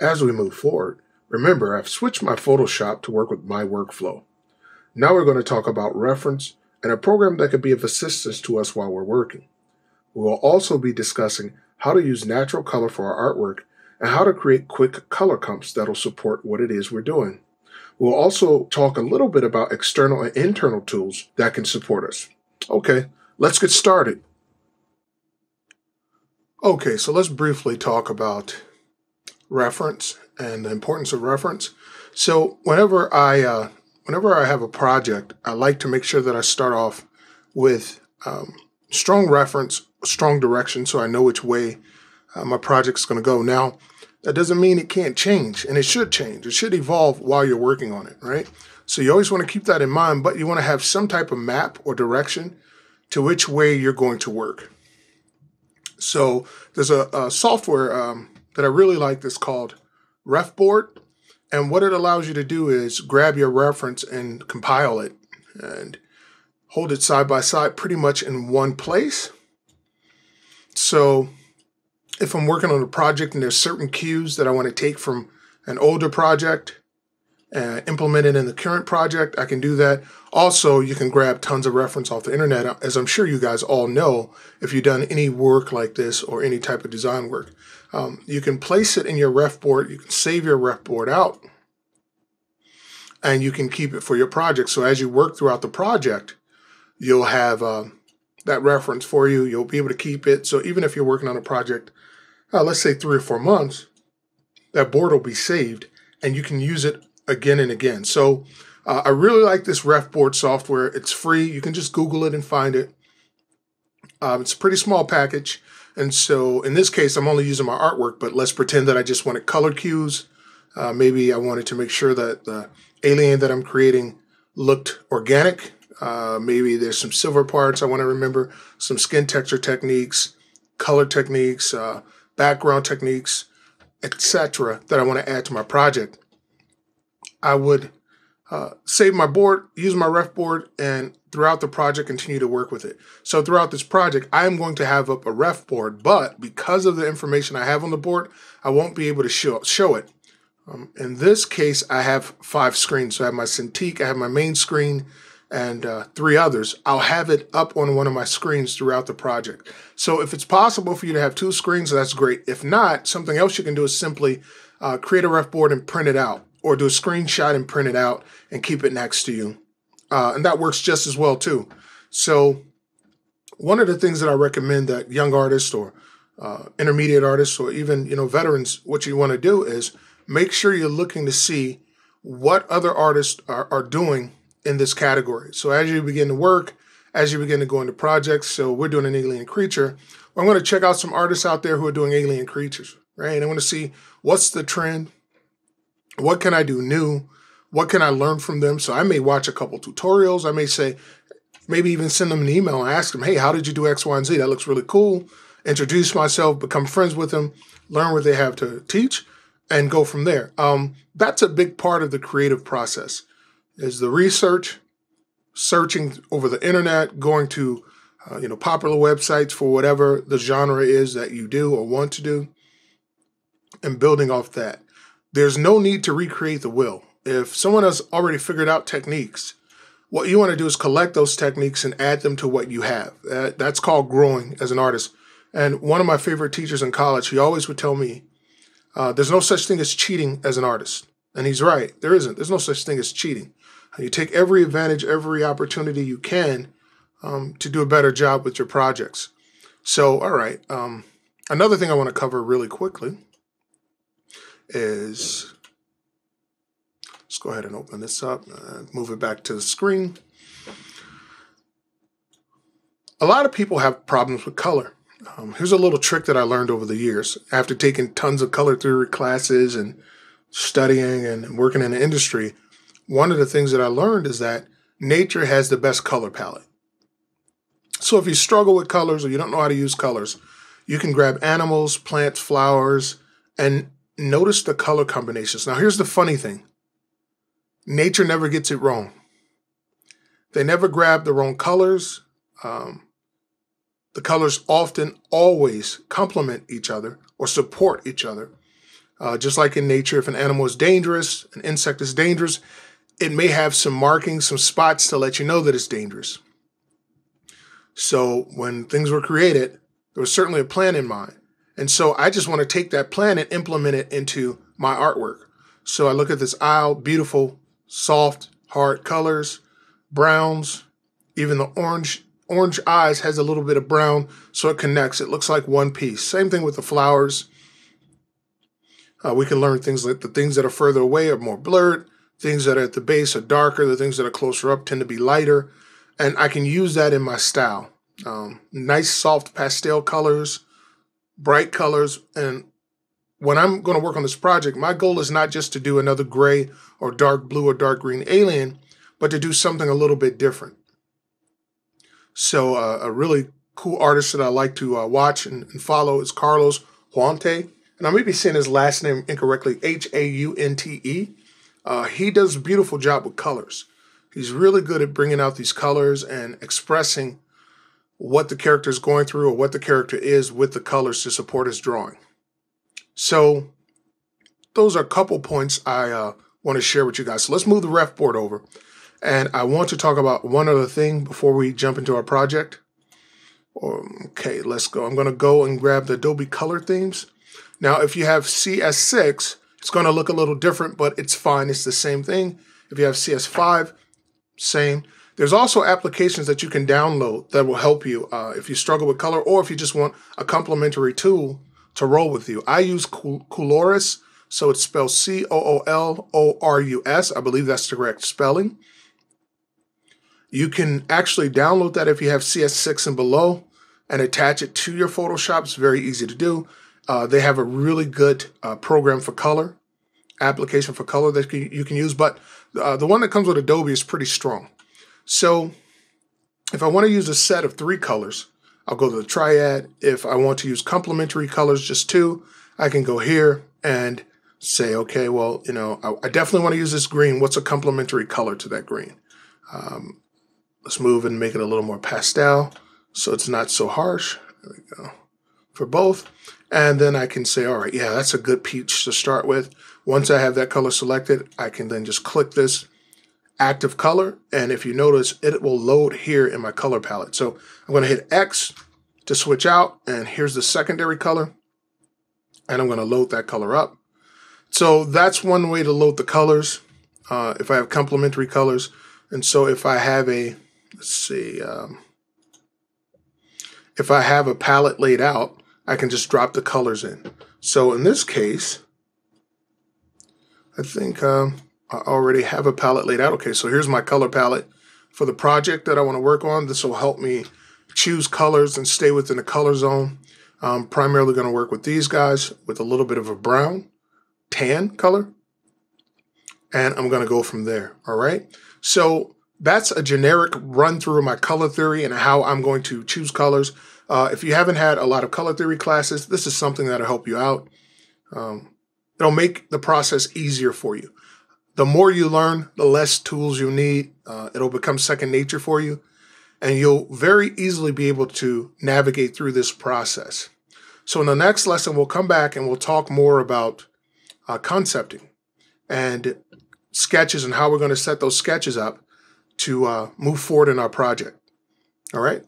As we move forward, remember I've switched my Photoshop to work with my workflow. Now we're going to talk about reference and a program that could be of assistance to us while we're working. We will also be discussing how to use natural color for our artwork and how to create quick color comps that'll support what it is we're doing. We'll also talk a little bit about external and internal tools that can support us. Okay, let's get started. Okay, so let's briefly talk about reference and the importance of reference. So whenever I have a project, I like to make sure that I start off with strong reference, strong direction, so I know which way my project's going to go. Now, that doesn't mean it can't change, and it should change. It should evolve while you're working on it, right? So you always want to keep that in mind, but you want to have some type of map or direction to which way you're going to work. So there's a software that I really like that's called RefBoard, and what it allows you to do is grab your reference and compile it and hold it side by side pretty much in one place. So if I'm working on a project and there's certain cues that I want to take from an older project and implement it in the current project, I can do that. Also, you can grab tons of reference off the internet, as I'm sure you guys all know if you've done any work like this or any type of design work. You can place it in your ref board, you can save your ref board out, and you can keep it for your project. So as you work throughout the project, you'll have that reference for you. You'll be able to keep it. So even if you're working on a project, let's say 3 or 4 months, that board will be saved and you can use it again and again. So I really like this RefBoard software. It's free. You can just Google it and find it. It's a pretty small package. And so in this case, I'm only using my artwork, but let's pretend that I just wanted color cues. Maybe I wanted to make sure that the alien that I'm creating looked organic. Maybe there's some silver parts I want to remember, some skin texture techniques, color techniques, background techniques, etc. that I want to add to my project. I would save my board, use my ref board, and throughout the project continue to work with it. So throughout this project, I am going to have up a ref board, but because of the information I have on the board, I won't be able to show it. In this case, I have 5 screens. So I have my Cintiq, I have my main screen, and 3 others. I'll have it up on one of my screens throughout the project. So if it's possible for you to have 2 screens, that's great. If not, something else you can do is simply create a ref board and print it out, or do a screenshot and print it out and keep it next to you. And that works just as well too. So one of the things that I recommend that young artists or intermediate artists or even veterans, what you want to do is make sure you're looking to see what other artists are doing in this category. So as you begin to work, as you begin to go into projects, so we're doing an alien creature, I'm going to check out some artists out there who are doing alien creatures, right? And I want to see what's the trend, what can I do new, what can I learn from them. So I may watch a couple tutorials. I may say, maybe even send them an email and ask them, hey, how did you do X, Y, and Z? That looks really cool. Introduce myself, become friends with them, learn what they have to teach, and go from there. That's a big part of the creative process. Is the research, searching over the internet, going to popular websites for whatever the genre is that you do or want to do, and building off that. There's no need to recreate the wheel. If someone has already figured out techniques, what you want to do is collect those techniques and add them to what you have. That's called growing as an artist. And one of my favorite teachers in college, he always would tell me, there's no such thing as cheating as an artist. And he's right. There isn't. There's no such thing as cheating. You take every advantage, every opportunity you can to do a better job with your projects. So, all right. Another thing I want to cover really quickly is, let's go ahead and open this up, move it back to the screen. A lot of people have problems with color. Here's a little trick that I learned over the years after taking tons of color theory classes and studying and working in the industry. One of the things that I learned is that nature has the best color palette. So if you struggle with colors or you don't know how to use colors, you can grab animals, plants, flowers, and notice the color combinations. Now, here's the funny thing. Nature never gets it wrong. They never grab the wrong colors. The colors often always complement each other or support each other. Just like in nature, if an animal is dangerous, an insect is dangerous, it may have some markings, some spots to let you know that it's dangerous. So when things were created, there was certainly a plan in mind. And so I just want to take that plan and implement it into my artwork. So I look at this aisle, beautiful, soft, hard colors, browns, even the orange eyes has a little bit of brown, so it connects. It looks like one piece. Same thing with the flowers. We can learn things like the things that are further away are more blurred. Things that are at the base are darker. The things that are closer up tend to be lighter. And I can use that in my style. Nice, soft pastel colors, bright colors. And when I'm going to work on this project, my goal is not just to do another gray or dark blue or dark green alien, but to do something a little bit different. So a really cool artist that I like to watch and follow is Carlos Huante. And I may be saying his last name incorrectly, Haunte. He does a beautiful job with colors. He's really good at bringing out these colors and expressing what the character is going through or what the character is with the colors to support his drawing. So those are a couple points I want to share with you guys. So let's move the ref board over. And I want to talk about one other thing before we jump into our project. Okay, let's go. I'm going to go and grab the Adobe color themes. Now, if you have CS6, it's going to look a little different, but it's fine. It's the same thing. If you have CS5, same. There's also applications that you can download that will help you if you struggle with color or if you just want a complementary tool to roll with you. I use Coolorus, so it's spelled Coolorus. I believe that's the correct spelling. You can actually download that if you have CS6 and below and attach it to your Photoshop. It's very easy to do. They have a really good program for color, application for color that you can use, but the one that comes with Adobe is pretty strong. So if I want to use a set of 3 colors, I'll go to the triad. If I want to use complementary colors, just 2, I can go here and say, okay, well, you know, I definitely want to use this green. What's a complementary color to that green? Let's move and make it a little more pastel so it's not so harsh. There we go. For both. And then I can say, all right, yeah, that's a good peach to start with. Once I have that color selected, I can then just click this active color. And if you notice, it will load here in my color palette. So I'm going to hit X to switch out. And here's the secondary color. And I'm going to load that color up. So that's one way to load the colors if I have complementary colors. And so if I have a, let's see, if I have a palette laid out, I can just drop the colors in. So in this case, I think I already have a palette laid out. Okay, so here's my color palette for the project that I want to work on. This will help me choose colors and stay within the color zone. I'm primarily going to work with these guys with a little bit of a brown, tan color. And I'm going to go from there, all right? So that's a generic run through of my color theory and how I'm going to choose colors. If you haven't had a lot of color theory classes, this is something that'll help you out. It'll make the process easier for you. The more you learn, the less tools you need. It'll become second nature for you. And you'll very easily be able to navigate through this process. So in the next lesson, we'll come back and we'll talk more about concepting and sketches and how we're going to set those sketches up to move forward in our project. All right.